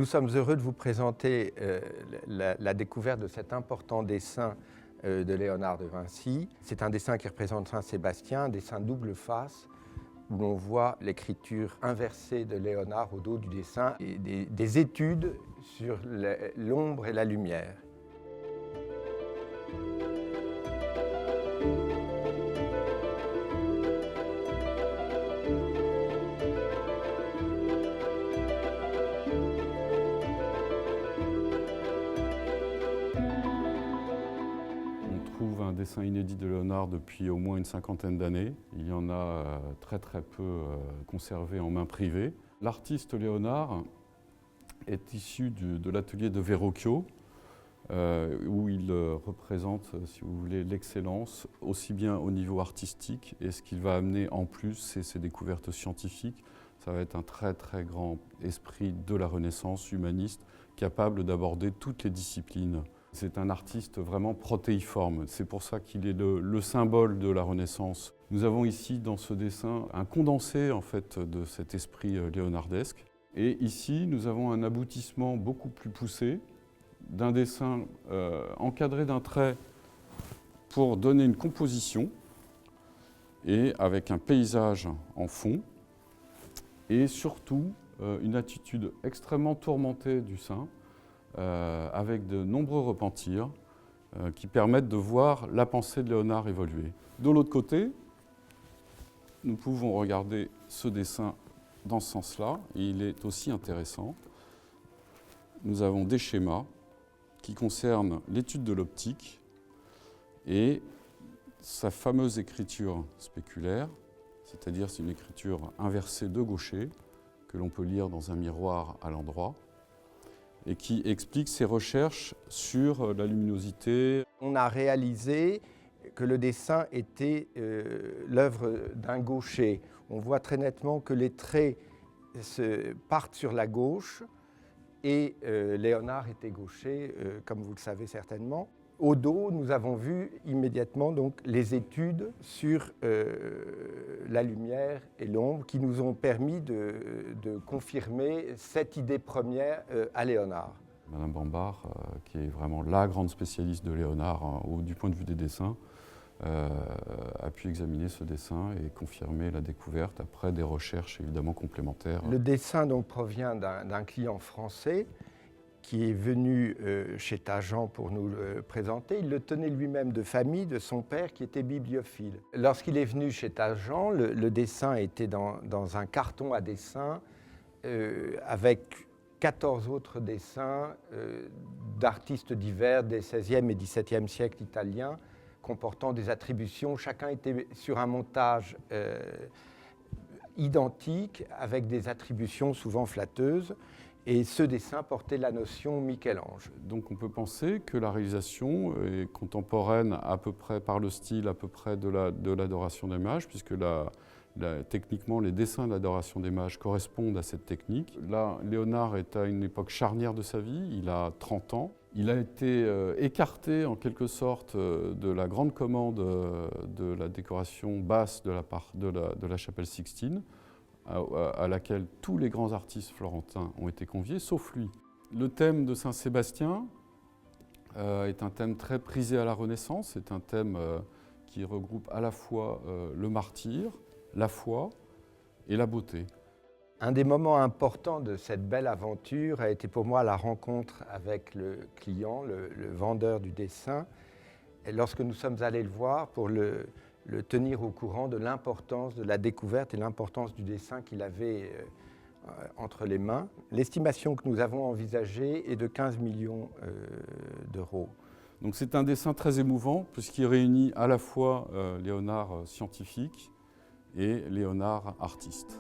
sommes heureux de vous présenter la découverte de cet important dessin de Léonard de Vinci. C'est un dessin qui représente Saint-Sébastien, un dessin double face, où l'on voit l'écriture inversée de Léonard au dos du dessin et des études sur l'ombre et la lumière. On trouve un dessin inédit de Léonard depuis au moins une cinquantaine d'années. Il y en a très peu conservé en main privée. L'artiste Léonard est issu de l'atelier de Verrocchio, où il représente, si vous voulez, l'excellence, aussi bien au niveau artistique, et ce qu'il va amener en plus, c'est ses découvertes scientifiques. Ça va être un très grand esprit de la Renaissance humaniste, capable d'aborder toutes les disciplines. C'est un artiste vraiment protéiforme, c'est pour ça qu'il est le symbole de la Renaissance. Nous avons ici dans ce dessin un condensé en fait, de cet esprit léonardesque. Et ici, nous avons un aboutissement beaucoup plus poussé d'un dessin encadré d'un trait pour donner une composition et avec un paysage en fond et surtout une attitude extrêmement tourmentée du saint avec de nombreux repentirs qui permettent de voir la pensée de Léonard évoluer. De l'autre côté, nous pouvons regarder ce dessin dans ce sens-là, et il est aussi intéressant. Nous avons des schémas qui concernent l'étude de l'optique et sa fameuse écriture spéculaire, c'est-à-dire c'est une écriture inversée de gaucher, que l'on peut lire dans un miroir à l'endroit, et qui explique ses recherches sur la luminosité. On a réalisé que le dessin était l'œuvre d'un gaucher. On voit très nettement que les traits partent sur la gauche et Léonard était gaucher, comme vous le savez certainement. Au dos, nous avons vu immédiatement donc, les études sur la lumière et l'ombre qui nous ont permis de confirmer cette idée première à Léonard. Madame Bambard, qui est vraiment la grande spécialiste de Léonard du point de vue des dessins, a pu examiner ce dessin et confirmer la découverte après des recherches évidemment complémentaires. Le dessin donc, provient d'un client français qui est venu chez Tajan pour nous le présenter. Il le tenait lui-même de famille, de son père qui était bibliophile. Lorsqu'il est venu chez Tajan, le dessin était dans un carton à dessin avec 14 autres dessins d'artistes divers des XVIe et XVIIe siècles italiens comportant des attributions. Chacun était sur un montage identique avec des attributions souvent flatteuses. Et ce dessin portait la notion Michel-Ange. Donc on peut penser que la réalisation est contemporaine à peu près par le style à peu près de l'adoration des mages, puisque techniquement les dessins de l'adoration des mages correspondent à cette technique. Là, Léonard est à une époque charnière de sa vie, il a 30 ans. Il a été écarté en quelque sorte de la grande commande de la décoration basse de la chapelle Sixtine, à laquelle tous les grands artistes florentins ont été conviés, sauf lui. Le thème de Saint-Sébastien est un thème très prisé à la Renaissance, c'est un thème qui regroupe à la fois le martyre, la foi et la beauté. Un des moments importants de cette belle aventure a été pour moi la rencontre avec le client, le vendeur du dessin. Et lorsque nous sommes allés le voir pour le tenir au courant de l'importance de la découverte et l'importance du dessin qu'il avait entre les mains. L'estimation que nous avons envisagée est de 15 millions d'euros. Donc c'est un dessin très émouvant puisqu'il réunit à la fois Léonard scientifique et Léonard artiste.